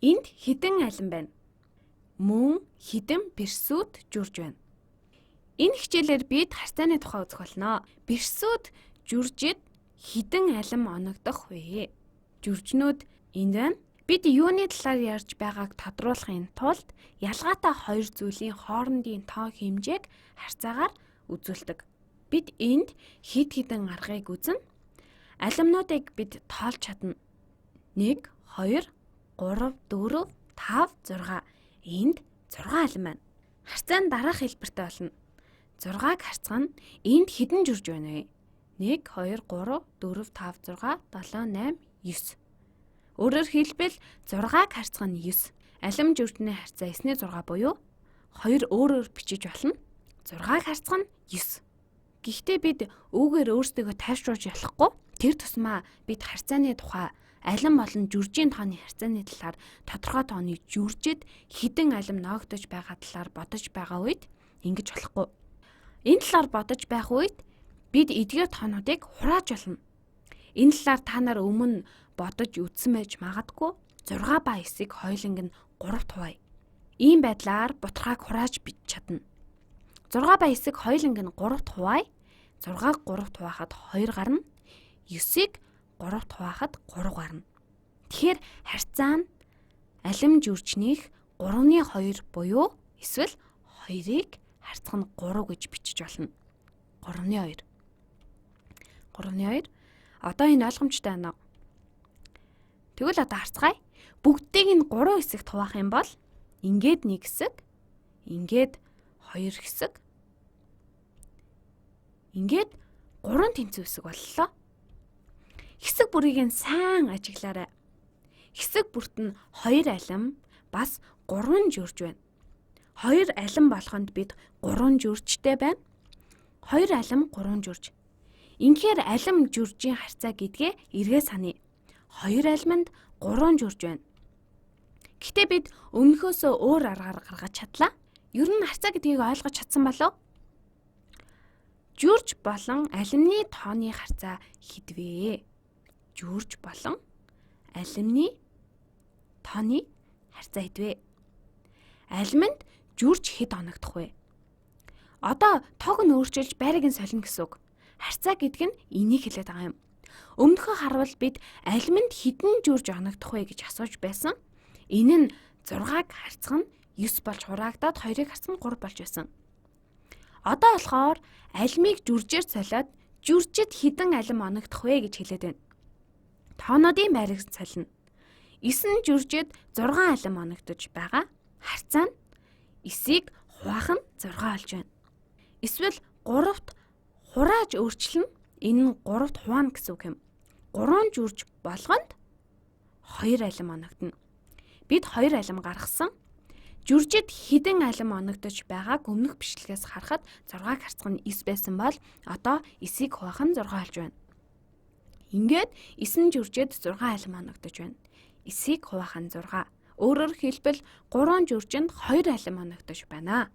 Энд хэдэн алин байна? Мөн хэдэн персүүд жүрж байна? Энэ хичээлээр бид харьцааны тухай үзэх болно. Персүүд жүржид хэдэн алин оногдох вэ? Жүржнүүд энд байна. Бид юуны талаар ярьж байгааг тодруулахын тулд ялгаатай хоёр зүйлийн хоорондын тоо хэмжээг харьцаагаар үзүүлдэг. Бид энд хэд хэдэн аргыг үзнэ. Алимнуудыг бид тоолж чадна. 1, 2, 3, 4, 5, 6. Энд 6 алим байна. Харьцаа нь дараах хэлбэртэй болно. 6-г харьцах нь энд хэдэн жүрж байна вэ? 1, 2, 3, 4, 5, 6, 7, 8, 9. Өөрөөр хэлбэл 6-г харьцах нь 9. Алим жүрчний харьцаа 9-6 буюу 2 өөрөөр бичиж болно. 6-г харьцах нь 9. Гэхдээ бид үүгээр өөрсдөө тайвшруулж болохгүй. Тэр тусмаа бид харьцааны тухай алим болон жүржийн тооны харьцааны талаар тодорхой тооны жүржид хэдэн алим ноогдож байгаа талаар бодож байгаа үед ингэж болохгүй. Энэ талаар бодож байх үед бид эдгээр тоонуудыг хурааж болно. Энэ талаар та нар өмнө бодож үзсэн байж магадгүй. 6 ба 9-ийг хоёуланг нь 3-т хуваая. Ийм байдлаар бутгааг хурааж бич чадна. 6 ба 9-ийг хоёуланг нь 3-т хуваая. 6-г 3-т хуваахад 2 гарна. 9-ийг 3-т хуваахад 3 гарна. Тэгэхээр харьцаа нь алим жүрчнийх 3-2 буюу эсвэл 2-ыг харьцах нь 3 гэж бичиж болно. 3-2. 3-2. Одоо энэ ойлгомжтой байна уу? Тэгвэл одоо харцгаая. Бүгдийг нь 3 хэсэгт хуваах юм бол ингээд 1 хэсэг, ингээд 2 хэсэг, ингээд 3 тэнцүү хэсэг боллоо. Хэсэг бүрийг нь сайн ажиглаарай. Хэсэг бүрт нь 2 алим бас 3 жүрж байна. 2 алим болохонд бид 3 жүрчтэй байна. 2 алим 3 жүрж. Инхээр алим жүржийн харьцаа гэдгээ эргээ саний. 2 алимд 3 жүрж байна. Гэхдээ бид өмнөхөөсөө өөр аргаар гаргаж чадлаа. Ер нь харьцаа гэдгийг ойлгож чадсан болов? Жүрж болон алимны тооны харьцаа хэдвэ? Жүрж болон алимны тооны харьцаа хэдвэ? Алимд жүрж хэд оногдох вэ? Одоо тог нь өөрчилж байрыг нь солино гэсэн үг. Харьцаа гэдэг нь энийг хэлээд байгаа юм. Өмнөхөө харвал бид алимд хэдэн жүрж оногдох вэ гэж асууж байсан. Энэ нь 6-г харьцах нь 9 болж хураагдаад 2-ыг харьцах нь 3 болж байсан. Одоо болохоор алимыг жүржээр солиод жүржид хэдэн алим оногдох вэ гэж хэлээд байна. Тоонуудын байрыг солино. 9 жүржид 6 алим оногдож байгаа. Харьцаа нь 9-ийг хуваах нь 6 болж байна. Эсвэл 3-т хурааж өөрчлөн энэ нь 3-т хуваана гэсэн үг юм. 3 жүрж болгонд 2 алим оногдно. Бид 2 алим гаргасан. Жүржид хэдэн алим оногдож байгааг өмнөх бичлэгээс харахад 6-г харьцах нь 9 байсан бол одоо 9-ийг хуваах нь 6 болж байна. Ингээд 9 жүржид 6 алим оногдож байна. 9-ийг хуваах нь 6. Өөрөөр хэлбэл 3 жүржинд 2 алим оногдож байна.